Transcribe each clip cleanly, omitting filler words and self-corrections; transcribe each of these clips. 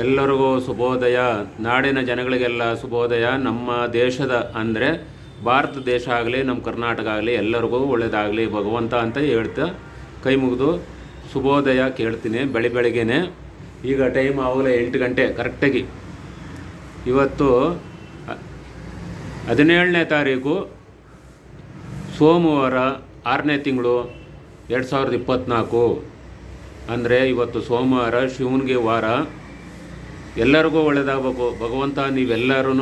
ಎಲ್ಲರಿಗೂ ಶುಭೋದಯ. ನಾಡಿನ ಜನಗಳಿಗೆಲ್ಲ ಶುಭೋದಯ. ನಮ್ಮ ದೇಶದ ಅಂದರೆ ಭಾರತ ದೇಶ ಆಗಲಿ, ನಮ್ಮ ಕರ್ನಾಟಕ ಆಗಲಿ, ಎಲ್ಲರಿಗೂ ಒಳ್ಳೆಯದಾಗಲಿ ಭಗವಂತ ಅಂತ ಹೇಳ್ತಾ ಕೈ ಮುಗಿದು ಶುಭೋದಯ ಕೇಳ್ತೀನಿ. ಬೆಳಿಗ್ಗೆನೇ ಈಗ ಟೈಮ್ ಆವಾಗಲೇ 8 ಗಂಟೆ ಕರೆಕ್ಟಾಗಿ. ಇವತ್ತು 17ನೇ ತಾರೀಕು ಸೋಮವಾರ, 6ನೇ ತಿಂಗಳು 2024. ಅಂದರೆ ಇವತ್ತು ಸೋಮವಾರ, ಶಿವನಿಗೆ ವಾರ. ಎಲ್ಲರಿಗೂ ಒಳ್ಳೆಯದಾಗಬೇಕು ಭಗವಂತ. ನೀವೆಲ್ಲರೂ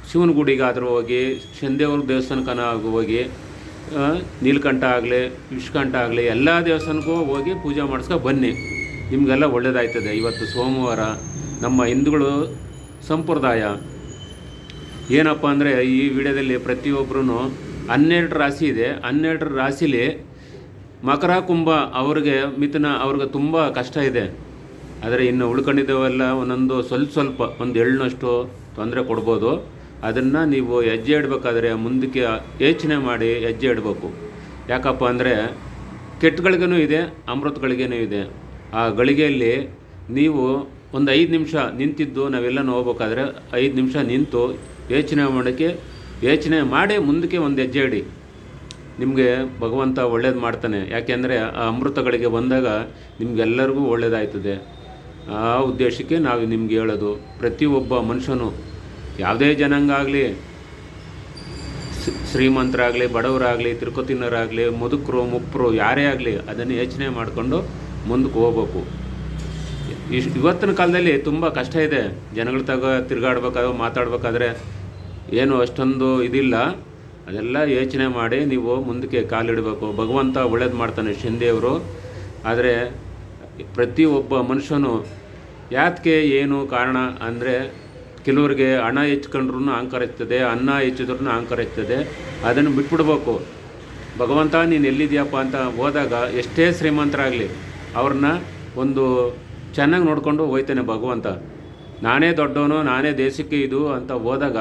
ಶಿವನ ಗುಡಿಗಾದರೂ ಹೋಗಿ, ಶನಿದೇವ್ರ ದೇವಸ್ಥಾನಕ್ಕೂ ಹೋಗಿ, ನೀಲಕಂಠ ಆಗಲಿ, ವಿಷ್ಕಂಠ ಆಗಲಿ, ಎಲ್ಲ ದೇವಸ್ಥಾನಕ್ಕೂ ಹೋಗಿ ಪೂಜೆ ಮಾಡಿಸ್ಕೊ ಬನ್ನಿ. ನಿಮಗೆಲ್ಲ ಒಳ್ಳೆಯದಾಯ್ತದೆ. ಇವತ್ತು ಸೋಮವಾರ. ನಮ್ಮ ಹಿಂದೂಗಳು ಸಂಪ್ರದಾಯ ಏನಪ್ಪ ಅಂದರೆ, ಈ ವಿಡಿಯೋದಲ್ಲಿ ಪ್ರತಿಯೊಬ್ಬರೂ 12 ರಾಶಿ ಇದೆ. 12 ರಾಶಿಲಿ ಮಕರ, ಕುಂಭ ಅವ್ರಿಗೆ, ಮಿಥುನ ಅವ್ರಿಗೆ ತುಂಬ ಕಷ್ಟ ಇದೆ. ಆದರೆ ಇನ್ನು ಉಳ್ಕೊಂಡಿದ್ದೇವೆಲ್ಲ ಒಂದೊಂದು ಸ್ವಲ್ಪ ಒಂದು ಎಳ್ನಷ್ಟು ತೊಂದರೆ ಕೊಡ್ಬೋದು. ಅದನ್ನು ನೀವು ಹೆಜ್ಜೆ ಇಡಬೇಕಾದ್ರೆ ಮುಂದಕ್ಕೆ ಯೋಚನೆ ಮಾಡಿ ಹೆಜ್ಜೆ ಇಡಬೇಕು. ಯಾಕಪ್ಪ ಅಂದರೆ ಕೆಟ್ಟಗಳಿಗೂ ಇದೆ, ಅಮೃತಗಳಿಗೇನೂ ಇದೆ. ಆ ಗಳಿಗೆಯಲ್ಲಿ ನೀವು ಒಂದು 5 ನಿಮಿಷ ನಿಂತಿದ್ದು ನಾವೆಲ್ಲ ಹೋಗ್ಬೇಕಾದ್ರೆ 5 ನಿಮಿಷ ನಿಂತು ಯೋಚನೆ ಮಾಡಿ ಮುಂದಕ್ಕೆ ಒಂದು ಹೆಜ್ಜೆ ಇಡಿ. ನಿಮಗೆ ಭಗವಂತ ಒಳ್ಳೇದು ಮಾಡ್ತಾನೆ. ಯಾಕೆಂದರೆ ಆ ಅಮೃತಗಳಿಗೆ ಬಂದಾಗ ನಿಮಗೆಲ್ಲರಿಗೂ ಒಳ್ಳೆಯದಾಯ್ತದೆ. ಆ ಉದ್ದೇಶಕ್ಕೆ ನಾವು ನಿಮ್ಗೆ ಹೇಳೋದು, ಪ್ರತಿಯೊಬ್ಬ ಮನುಷ್ಯನು, ಯಾವುದೇ ಜನಾಂಗ ಆಗಲಿ, ಶ್ರೀಮಂತರಾಗಲಿ, ಬಡವರಾಗಲಿ, ತಿರುಕೋತಿನರಾಗಲಿ, ಮುದುಕರು, ಮುಪ್ಪರು, ಯಾರೇ ಆಗಲಿ, ಅದನ್ನು ಯೋಚನೆ ಮಾಡಿಕೊಂಡು ಮುಂದಕ್ಕೆ ಹೋಗ್ಬೇಕು. ಇವತ್ತಿನ ಕಾಲದಲ್ಲಿ ತುಂಬ ಕಷ್ಟ ಇದೆ. ಜನಗಳ ತಿರುಗಾಡ್ಬೇಕಾದ್ರೆ, ಮಾತಾಡ್ಬೇಕಾದ್ರೆ ಏನು ಅಷ್ಟೊಂದು ಇದಿಲ್ಲ. ಅದೆಲ್ಲ ಯೋಚನೆ ಮಾಡಿ ನೀವು ಮುಂದಕ್ಕೆ ಕಾಲಿಡಬೇಕು. ಭಗವಂತ ಒಳ್ಳೇದು ಮಾಡ್ತಾನೆ, ಶನಿದೇವರು. ಆದರೆ ಪ್ರತಿಯೊಬ್ಬ ಮನುಷ್ಯನು ಯಾತಕ್ಕೆ ಏನು ಕಾರಣ ಅಂದರೆ, ಕೆಲವರಿಗೆ ಹಣ ಹೆಚ್ಚಿಕೊಂಡ್ರೂ ಅಹಂಕಾರ ಇರ್ತದೆ, ಅನ್ನ ಹೆಚ್ಚಿದ್ರೂ ಅಹಂಕಾರ ಇರ್ತದೆ. ಅದನ್ನು ಬಿಟ್ಬಿಡ್ಬೇಕು. ಭಗವಂತ ನೀನು ಎಲ್ಲಿದೆಯಪ್ಪ ಅಂತ ಹೋದಾಗ ಎಷ್ಟೇ ಶ್ರೀಮಂತರಾಗಲಿ ಅವ್ರನ್ನ ಒಂದು ಚೆನ್ನಾಗಿ ನೋಡಿಕೊಂಡು ಹೋಯ್ತಾನೆ ಭಗವಂತ. ನಾನೇ ದೊಡ್ಡವನು, ನಾನೇ ದೇಶಕ್ಕೆ ಇದು ಅಂತ ಹೋದಾಗ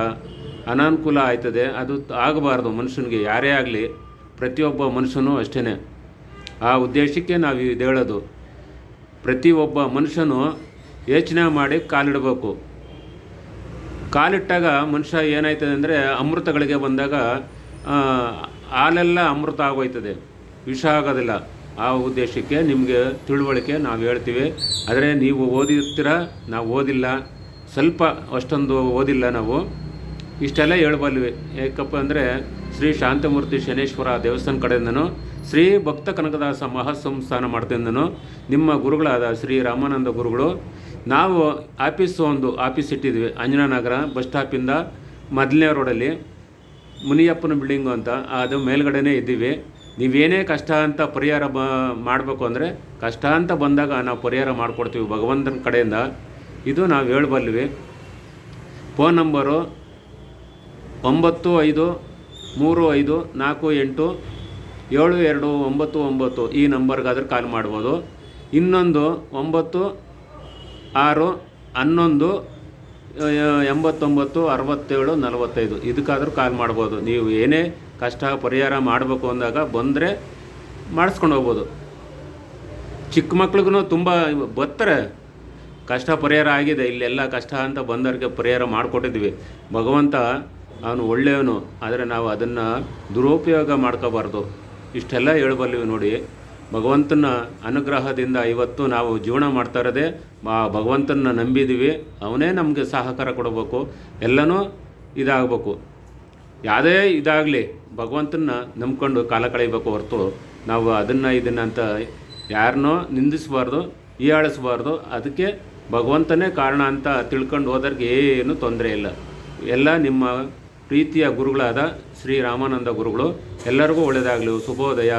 ಅನಾನುಕೂಲ ಆಯ್ತದೆ. ಅದು ಆಗಬಾರ್ದು ಮನುಷ್ಯನಿಗೆ, ಯಾರೇ ಆಗಲಿ, ಪ್ರತಿಯೊಬ್ಬ ಮನುಷ್ಯನೂ ಅಷ್ಟೇ. ಆ ಉದ್ದೇಶಕ್ಕೆ ನಾವು ಇದು ಹೇಳೋದು. ಪ್ರತಿಯೊಬ್ಬ ಮನುಷ್ಯನು ಯೋಚನೆ ಮಾಡಿ ಕಾಲಿಡಬೇಕು. ಕಾಲಿಟ್ಟಾಗ ಮನುಷ್ಯ ಏನಾಯ್ತದೆ ಅಂದರೆ, ಅಮೃತಗಳಿಗೆ ಬಂದಾಗ ಹಾಲೆಲ್ಲ ಅಮೃತ ಆಗೋಯ್ತದೆ, ವಿಷ ಆಗೋದಿಲ್ಲ. ಆ ಉದ್ದೇಶಕ್ಕೆ ನಿಮಗೆ ತಿಳುವಳಿಕೆ ನಾವು ಹೇಳ್ತೀವಿ. ಆದರೆ ನೀವು ಓದಿರ್ತೀರ, ನಾವು ಓದಿಲ್ಲ, ಸ್ವಲ್ಪ ಅಷ್ಟೊಂದು ಓದಿಲ್ಲ ನಾವು. ಇಷ್ಟೆಲ್ಲ ಹೇಳ್ಬಲ್ವಿ. ಯಾಕಪ್ಪ ಅಂದರೆ, ಶ್ರೀ ಶಾಂತಮೂರ್ತಿ ಶನೇಶ್ವರ ದೇವಸ್ಥಾನ ಕಡೆಯಿಂದನೂ, ಶ್ರೀ ಭಕ್ತ ಕನಕದಾಸ ಮಹಾಸಂಸ್ಥಾನ ಮಾಡ್ತಿಂದನೂ, ನಿಮ್ಮ ಗುರುಗಳಾದ ಶ್ರೀ ರಾಮಾನಂದ ಗುರುಗಳು, ನಾವು ಒಂದು ಆಫೀಸ್ ಇಟ್ಟಿದ್ವಿ ಅಂಜನಾನಗರ ಬಸ್ ಸ್ಟಾಪಿಂದ ಮೊದಲನೇ ರೋಡಲ್ಲಿ, ಮುನಿಯಪ್ಪನ ಬಿಲ್ಡಿಂಗು ಅಂತ. ಅದು ಮೇಲ್ಗಡೆನೇ ಇದ್ದೀವಿ. ನೀವೇನೇ ಕಷ್ಟ ಅಂತ ಪರಿಹಾರ ಮಾಡಬೇಕು ಅಂದರೆ, ಕಷ್ಟ ಅಂತ ಬಂದಾಗ ನಾವು ಪರಿಹಾರ ಮಾಡಿಕೊಡ್ತೀವಿ ಭಗವಂತನ ಕಡೆಯಿಂದ. ಇದು ನಾವು ಹೇಳ್ಬಲ್ವಿ. Phone number 9535487299. ಈ ನಂಬರ್ಗಾದ್ರೆ ಕಾಲ್ ಮಾಡ್ಬೋದು. ಇನ್ನೊಂದು 9611896745. ಇದಕ್ಕಾದ್ರೂ ಕಾಲ್ ಮಾಡ್ಬೋದು. ನೀವು ಏನೇ ಕಷ್ಟ ಪರಿಹಾರ ಮಾಡಬೇಕು ಅಂದಾಗ ಬಂದರೆ ಮಾಡಿಸ್ಕೊಂಡು ಹೋಗ್ಬೋದು. ಚಿಕ್ಕ ಮಕ್ಳಿಗೂ ತುಂಬ ಬರ್ತಾರೆ. ಕಷ್ಟ ಪರಿಹಾರ ಆಗಿದೆ, ಇಲ್ಲೆಲ್ಲ ಕಷ್ಟ ಅಂತ ಬಂದವ್ರಿಗೆ ಪರಿಹಾರ ಮಾಡಿಕೊಟ್ಟಿದ್ವಿ. ಭಗವಂತ ಅವನು ಒಳ್ಳೆಯವನು. ಆದರೆ ನಾವು ಅದನ್ನು ದುರುಪಯೋಗ ಮಾಡ್ಕೋಬಾರ್ದು. ಇಷ್ಟೆಲ್ಲ ಹೇಳ್ಬಲ್ಲಿವಿ ನೋಡಿ. ಭಗವಂತನ ಅನುಗ್ರಹದಿಂದ ಇವತ್ತು ನಾವು ಜೀವನ ಮಾಡ್ತಾ ಇರೋದೇ ಭಗವಂತನ ನಂಬಿದ್ದೀವಿ. ಅವನೇ ನಮಗೆ ಸಹಕಾರ ಕೊಡಬೇಕು. ಎಲ್ಲನೂ ಇದಾಗಬೇಕು. ಯಾವುದೇ ಇದಾಗಲಿ ಭಗವಂತನ ನಂಬ್ಕೊಂಡು ಕಾಲ ಕಳೀಬೇಕು ಹೊರತು ನಾವು ಇದನ್ನು ಅಂತ ಯಾರನ್ನೋ ನಿಂದಿಸಬಾರ್ದು, ಹೀಯಾಳಿಸಬಾರ್ದು. ಅದಕ್ಕೆ ಭಗವಂತನೇ ಕಾರಣ ಅಂತ ತಿಳ್ಕೊಂಡು ಹೋದವ್ರಿಗೆ ಏನೂ ತೊಂದರೆ ಇಲ್ಲ. ಎಲ್ಲ ನಿಮ್ಮ ಪ್ರೀತಿಯ ಗುರುಗಳಾದ ಶ್ರೀ ರಾಮಾನಂದ ಗುರುಗಳು. ಎಲ್ಲರಿಗೂ ಒಳ್ಳೆಯದಾಗಲಿ. ಶುಭೋದಯ.